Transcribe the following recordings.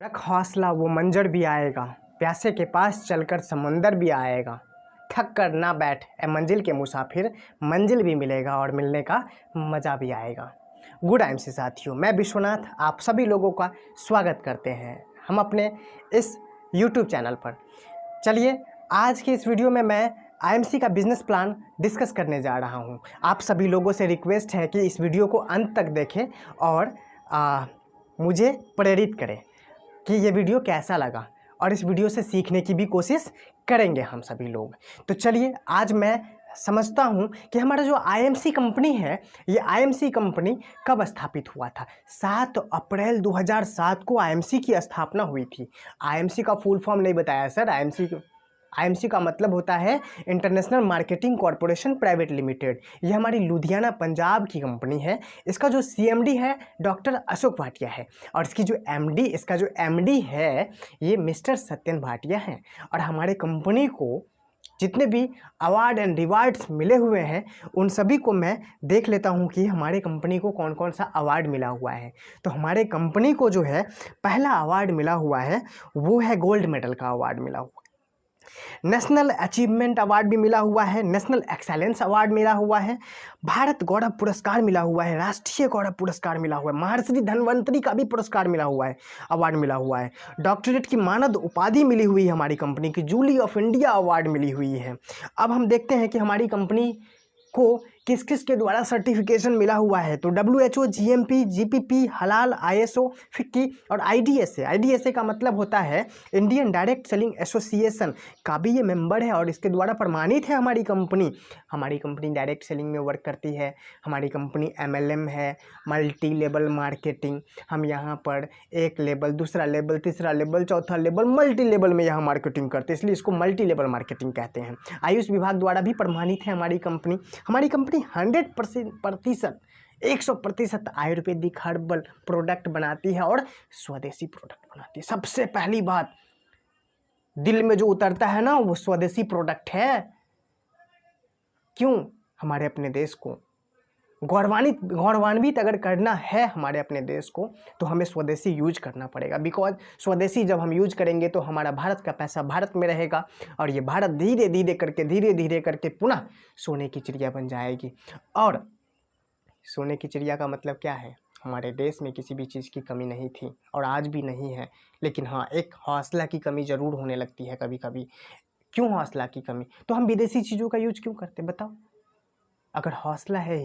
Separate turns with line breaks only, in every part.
रख हौसला वो मंजर भी आएगा, प्यासे के पास चलकर समुंदर भी आएगा। थक कर ना बैठ ए मंजिल के मुसाफिर, मंजिल भी मिलेगा और मिलने का मज़ा भी आएगा। गुड एमसी साथियों, मैं विश्वनाथ आप सभी लोगों का स्वागत करते हैं हम अपने इस यूट्यूब चैनल पर। चलिए आज की इस वीडियो में मैं आईएमसी का बिजनेस प्लान डिस्कस करने जा रहा हूं। आप सभी लोगों से रिक्वेस्ट है कि इस वीडियो को अंत तक देखें और मुझे प्रेरित करें कि ये वीडियो कैसा लगा, और इस वीडियो से सीखने की भी कोशिश करेंगे हम सभी लोग। तो चलिए आज मैं समझता हूँ कि हमारा जो आईएमसी कंपनी है, ये आईएमसी कंपनी कब स्थापित हुआ था। 7 अप्रैल 2007 को आईएमसी की स्थापना हुई थी। आईएमसी का फुल फॉर्म नहीं बताया सर। आईएमसी का मतलब होता है international marketing corporation private limited. ये हमारी लुधियाना पंजाब की कंपनी है। इसका जो सीएमडी है डॉक्टर अशोक भाटिया है, और इसका जो एमडी है ये मिस्टर सत्यन भाटिया हैं। और हमारे कंपनी को जितने भी अवार्ड एंड रिवार्ड्स मिले हुए हैं उन सभी को मैं देख लेता हूं कि हमारे कंपनी को कौन कौन सा अवार्ड मिला हुआ है। तो हमारे कंपनी को जो है पहला अवार्ड मिला हुआ है वो है गोल्ड मेडल का अवार्ड मिला हुआ है। नेशनल अचीवमेंट अवार्ड भी मिला हुआ है, नेशनल एक्सेलेंस अवार्ड मिला हुआ है, भारत गौरव पुरस्कार मिला हुआ है, राष्ट्रीय गौरव पुरस्कार मिला हुआ है, महर्षि धन्वंतरी का भी पुरस्कार मिला हुआ है, अवार्ड मिला हुआ है, डॉक्टरेट की मानद उपाधि मिली हुई है हमारी कंपनी की, जूली ऑफ इंडिया अवार्ड मिली हुई है। अब हम देखते हैं कि हमारी कंपनी को किस किस के द्वारा सर्टिफिकेशन मिला हुआ है। तो WHO, GMP, GPP, हलाल, ISO, फिक्की और IDSA का मतलब होता है इंडियन डायरेक्ट सेलिंग एसोसिएशन का भी ये मेंबर है, और इसके द्वारा प्रमाणित है हमारी कंपनी डायरेक्ट सेलिंग में वर्क करती है। हमारी कंपनी MLM है, मल्टी लेवल मार्केटिंग। हम यहाँ पर एक लेवल, दूसरा लेवल, तीसरा लेवल, चौथा लेवल, मल्टी लेवल में यहाँ मार्केटिंग करते हैं, इसलिए इसको मल्टी लेवल मार्केटिंग कहते हैं। आयुष विभाग द्वारा भी प्रमाणित है हमारी कंपनी 100% 100% आयुर्वेदिक हर्बल प्रोडक्ट बनाती है और स्वदेशी प्रोडक्ट बनाती है। सबसे पहली बात दिल में जो उतरता है ना वो स्वदेशी प्रोडक्ट है। क्यों? हमारे अपने देश को गौरवान्वित अगर करना है हमारे अपने देश को तो हमें स्वदेशी यूज करना पड़ेगा। बिकॉज स्वदेशी जब हम यूज करेंगे तो हमारा भारत का पैसा भारत में रहेगा, और ये भारत धीरे धीरे करके पुनः सोने की चिड़िया बन जाएगी। और सोने की चिड़िया का मतलब क्या है? हमारे देश में किसी भी चीज़ की कमी नहीं थी और आज भी नहीं है, लेकिन हाँ एक हौसला की कमी ज़रूर होने लगती है कभी कभी। क्यों हौसला की कमी? तो हम विदेशी चीज़ों का यूज क्यों करते बताओ? अगर हौसला है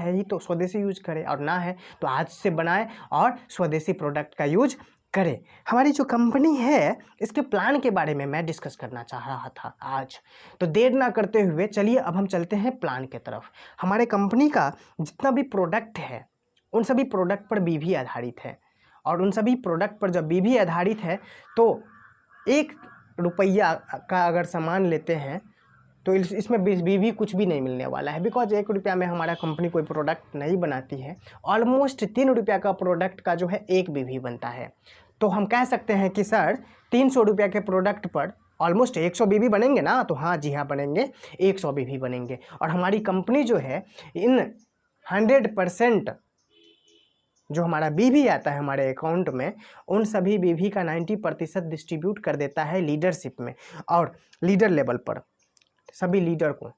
ही तो स्वदेशी यूज करें, और ना है तो आज से बनाए और स्वदेशी प्रोडक्ट का यूज करें। हमारी जो कंपनी है इसके प्लान के बारे में मैं डिस्कस करना चाह रहा था आज। तो देर ना करते हुए चलिए अब हम चलते हैं प्लान के तरफ। हमारे कंपनी का जितना भी प्रोडक्ट है उन सभी प्रोडक्ट पर बीवी आधारित है, और उन सभी प्रोडक्ट पर जब बीवी आधारित है तो 1 रुपया का अगर सामान लेते हैं तो इसमें बीवी कुछ भी नहीं मिलने वाला है। बिकॉज 1 रुपया में हमारा कंपनी कोई प्रोडक्ट नहीं बनाती है। ऑलमोस्ट 3 रुपया का प्रोडक्ट का जो है 1 बीवी बनता है। तो हम कह सकते हैं कि सर 300 रुपया के प्रोडक्ट पर ऑलमोस्ट 100 बीवी बनेंगे ना? तो हाँ जी हाँ बनेंगे, 100 बीवी बनेंगे। और हमारी कंपनी जो है इन 100% जो हमारा बीवी आता है हमारे अकाउंट में, उन सभी बीवी का 90% डिस्ट्रीब्यूट कर देता है लीडरशिप में और लीडर लेवल पर सभी लीडर को।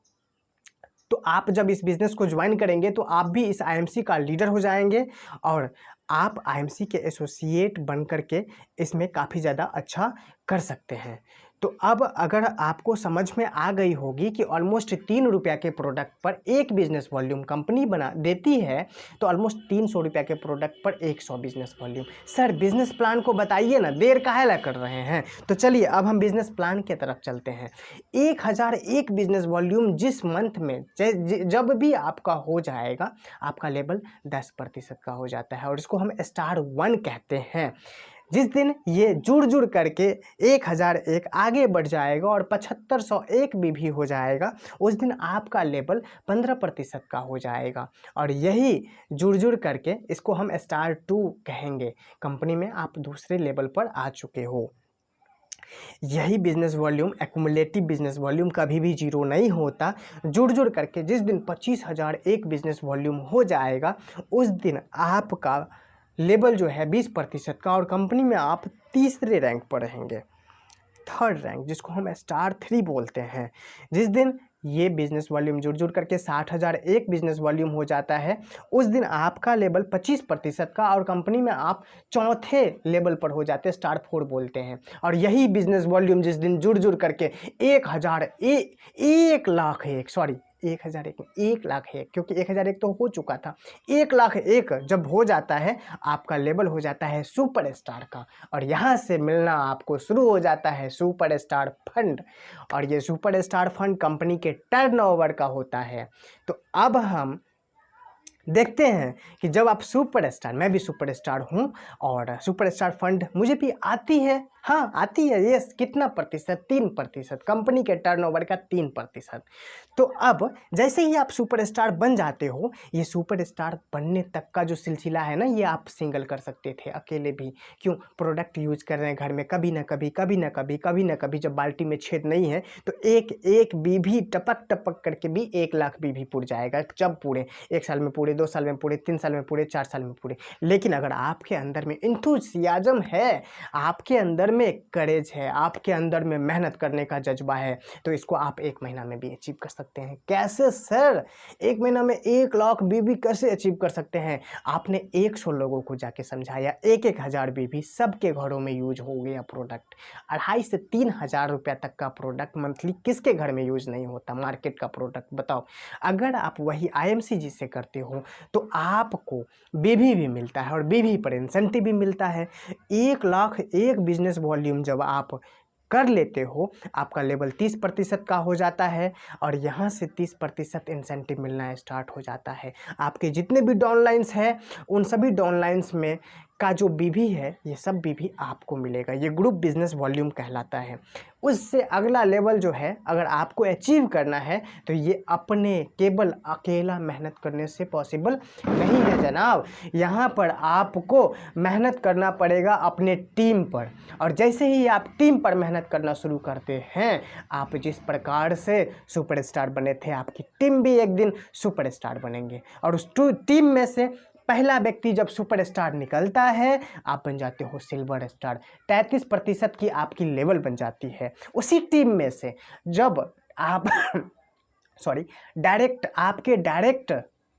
तो आप जब इस बिज़नेस को ज्वाइन करेंगे तो आप भी इस आईएमसी का लीडर हो जाएंगे, और आप आईएमसी के एसोसिएट बन करके इसमें काफ़ी ज़्यादा अच्छा कर सकते हैं। तो अब अगर आपको समझ में आ गई होगी कि ऑलमोस्ट 3 रुपया के प्रोडक्ट पर 1 बिजनेस वॉल्यूम कंपनी बना देती है, तो ऑलमोस्ट 300 रुपया के प्रोडक्ट पर 100 business volume. Sir business plan को बताइए ना, देर काहे ला कर रहे हैं? तो चलिए अब हम बिजनेस प्लान की तरफ चलते हैं। 1001 बिजनेस वॉल्यूम जिस मंथ में जब भी आपका हो जाएगा, आपका लेवल 10% का हो जाता है, और इसको हम स्टार 1 कहते हैं। जिस दिन ये जुड़ करके 1001 आगे बढ़ जाएगा और 7501 भी हो जाएगा, उस दिन आपका लेवल 15% का हो जाएगा, और यही जुड़ करके इसको हम स्टार 2 कहेंगे। कंपनी में आप दूसरे लेवल पर आ चुके हो। यही बिजनेस वॉल्यूम, एक्युमुलेटिव बिजनेस वॉल्यूम कभी भी जीरो नहीं होता। जुड़ करके जिस दिन 25,001 बिजनेस वॉल्यूम हो जाएगा, उस दिन आपका लेवल जो है 20% का और कंपनी में आप तीसरे रैंक पर रहेंगे, थर्ड रैंक, जिसको हम स्टार 3 बोलते हैं। जिस दिन ये बिजनेस वॉल्यूम जुड़ जुड़ करके 60,000 एक बिजनेस वॉल्यूम हो जाता है, उस दिन आपका लेवल 25% का और कंपनी में आप चौथे लेवल पर हो जाते हैं, स्टार 4 बोलते हैं। और यही बिजनेस वॉल्यूम जिस दिन जुड़ जुड़ करके 1,001 क्योंकि 1,001 तो हो चुका था, 1,00,001 जब हो जाता है आपका लेवल हो जाता है सुपरस्टार का, और यहाँ से मिलना आपको शुरू हो जाता है सुपरस्टार फंड। और ये सुपरस्टार फंड कंपनी के टर्नओवर का होता है। तो अब हम देखते हैं कि जब आप सुपरस्टार, मैं भी सुपरस्टार हूँ और सुपरस्टार फंड मुझे भी आती है, हाँ आती है, ये कितना प्रतिशत, 3%, कंपनी के टर्नओवर का 3%। तो अब जैसे ही आप सुपरस्टार बन जाते हो, ये सुपरस्टार बनने तक का जो सिलसिला है ना, ये आप सिंगल कर सकते थे, अकेले भी। क्यों? प्रोडक्ट यूज कर रहे हैं घर में, कभी ना कभी जब बाल्टी में छेद नहीं है तो एक एक बीभी टपक टपक करके भी 1,00,000 बीभी पुर जाएगा, जब पूरे 1 साल में पूरे, 2 साल में पूरे, 3 साल में पूरे, 4 साल में पूरे। लेकिन अगर आपके अंदर में इंथुसियाज्म है, आपके अंदर में करेज है, आपके अंदर में मेहनत करने का जज्बा है, तो इसको आप 1 महीना में भी अचीव कर सकते हैं। कैसे सर? 1 महीना में 1,00,000 बीबी कैसे अचीव कर सकते हैं? आपने 100 लोगों को जाके समझाया, 1-1 हज़ार बीबी, सबके घरों में यूज हो गया प्रोडक्ट। 2,500 से 3,000 रुपया तक का प्रोडक्ट मंथली किसके घर में यूज नहीं होता? मार्केट का प्रोडक्ट बताओ। अगर आप वही IMCG से करते हो तो आपको बीवी भी मिलता है और बीवी पर इंसेंटिव भी मिलता है। 1,00,001 बिजनेस वॉल्यूम जब आप कर लेते हो, आपका लेवल 30% का हो जाता है और यहाँ से 30% इंसेंटिव मिलना स्टार्ट हो जाता है। आपके जितने भी डाउनलाइंस हैं, उन सभी डाउनलाइंस में का जो बीवी है, ये सब बीवी आपको मिलेगा। ये ग्रुप बिजनेस वॉल्यूम कहलाता है। उससे अगला लेवल जो है, अगर आपको अचीव करना है तो ये अपने केवल अकेला मेहनत करने से पॉसिबल नहीं है जनाब। यहाँ पर आपको मेहनत करना पड़ेगा अपने टीम पर, और जैसे ही आप टीम पर मेहनत करना शुरू करते हैं, आप जिस प्रकार से सुपरस्टार बने थे, आपकी टीम भी एक दिन सुपरस्टार बनेंगे। और उस टीम में से पहला व्यक्ति जब सुपरस्टार निकलता है, आप बन जाते हो सिल्वर स्टार। 33% की आपकी लेवल बन जाती है। उसी टीम में से जब आप डायरेक्ट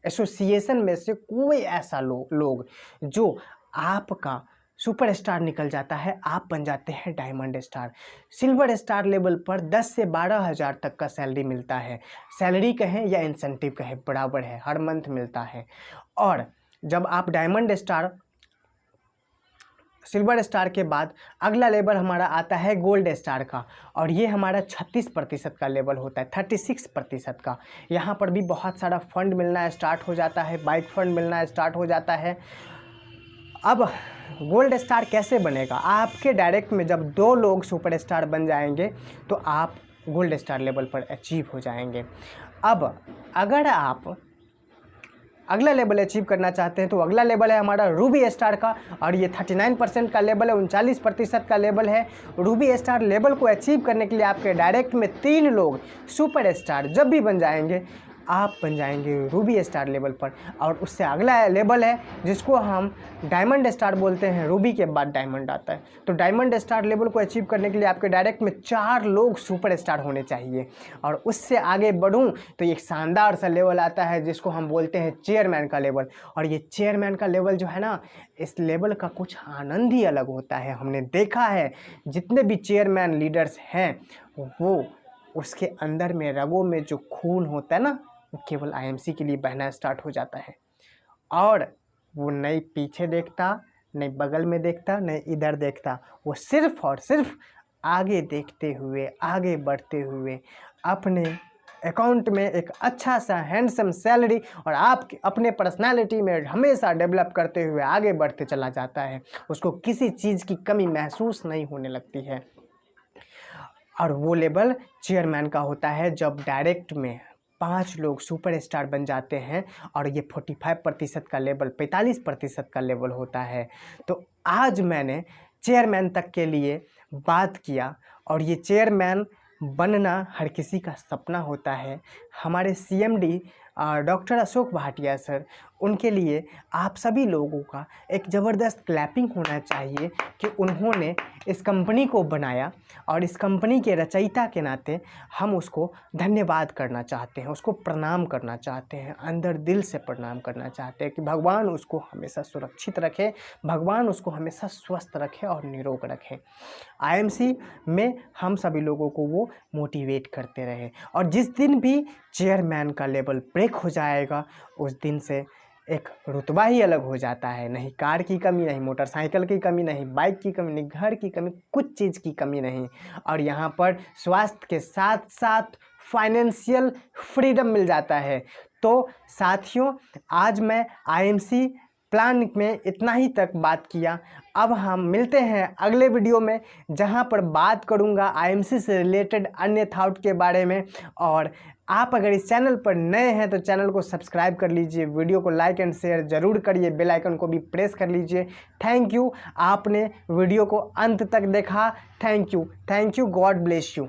एसोसिएशन में से कोई ऐसा लोग जो आपका सुपरस्टार निकल जाता है, आप बन जाते हैं diamond star. Silver star level पर 10 से 12,000 तक का सैलरी मिलता है। सैलरी कहें या इंसेंटिव कहें, बराबर है, हर मंथ मिलता है। और जब आप डायमंड स्टार, सिल्वर स्टार के बाद अगला लेवल हमारा आता है गोल्ड स्टार का, और ये हमारा 36% का लेवल होता है, 36% का। यहाँ पर भी बहुत सारा फंड मिलना स्टार्ट हो जाता है, बाइक फंड मिलना स्टार्ट हो जाता है। अब गोल्ड स्टार कैसे बनेगा? आपके डायरेक्ट में जब 2 लोग सुपरस्टार बन जाएंगे तो आप गोल्ड स्टार लेवल पर अचीव हो जाएंगे। अब अगर आप अगला लेवल अचीव करना चाहते हैं तो अगला लेवल है हमारा रूबी स्टार का, और ये 39% का लेवल है, 39% का लेवल है। रूबी स्टार लेवल को अचीव करने के लिए आपके डायरेक्ट में 3 लोग सुपर स्टार जब भी बन जाएंगे, आप बन जाएंगे रूबी स्टार लेवल पर। और उससे अगला लेवल है जिसको हम डायमंड स्टार बोलते हैं, रूबी के बाद डायमंड आता है। तो डायमंड स्टार लेवल को अचीव करने के लिए आपके डायरेक्ट में 4 लोग सुपर स्टार होने चाहिए। और उससे आगे बढ़ूं तो एक शानदार सा लेवल आता है जिसको हम बोलते हैं चेयरमैन का लेवल। और ये चेयरमैन का लेवल जो है ना, इस लेवल का कुछ आनंद ही अलग होता है। हमने देखा है जितने भी चेयरमैन लीडर्स हैं, वो उसके अंदर में रगों में जो खून होता है ना, वो केवल IMC के लिए बहना स्टार्ट हो जाता है। और वो नहीं पीछे देखता, नहीं बगल में देखता, नहीं इधर देखता, वो सिर्फ और सिर्फ आगे देखते हुए, आगे बढ़ते हुए अपने अकाउंट में एक अच्छा सा हैंडसम सैलरी और आप अपने पर्सनालिटी में हमेशा डेवलप करते हुए आगे बढ़ते चला जाता है। उसको किसी चीज़ की कमी महसूस नहीं होने लगती है। और वो लेवल चेयरमैन का होता है जब डायरेक्ट में 5 लोग सुपर स्टार बन जाते हैं, और ये 45% का लेवल, 45% का लेवल होता है। तो आज मैंने चेयरमैन तक के लिए बात किया, और ये चेयरमैन बनना हर किसी का सपना होता है। हमारे CMD doctor Ashok Bhatia sir, उनके लिए आप सभी लोगों का एक ज़बरदस्त क्लैपिंग होना चाहिए कि उन्होंने इस कंपनी को बनाया, और इस कंपनी के रचयिता के नाते हम उसको धन्यवाद करना चाहते हैं, उसको प्रणाम करना चाहते हैं, अंदर दिल से प्रणाम करना चाहते हैं कि भगवान उसको हमेशा सुरक्षित रखे, भगवान उसको हमेशा स्वस्थ रखे और निरोग रखे। आईएमसी में हम सभी लोगों को वो मोटिवेट करते रहे, और जिस दिन भी चेयरमैन का लेवल ब्रेक हो जाएगा उस दिन से एक रुतबा ही अलग हो जाता है। नहीं कार की कमी, नहीं मोटरसाइकिल की कमी, नहीं बाइक की कमी, नहीं घर की कमी, कुछ चीज़ की कमी नहीं। और यहाँ पर स्वास्थ्य के साथ साथ फाइनेंशियल फ्रीडम मिल जाता है। तो साथियों, आज मैं आईएमसी प्लान में इतना ही तक बात किया। अब हम मिलते हैं अगले वीडियो में, जहां पर बात करूंगा आईएमसी से रिलेटेड अन्य थॉट के बारे में। और आप अगर इस चैनल पर नए हैं तो चैनल को सब्सक्राइब कर लीजिए, वीडियो को लाइक एंड शेयर ज़रूर करिए, बेल आइकन को भी प्रेस कर लीजिए। थैंक यू, आपने वीडियो को अंत तक देखा। Thank you, God bless you.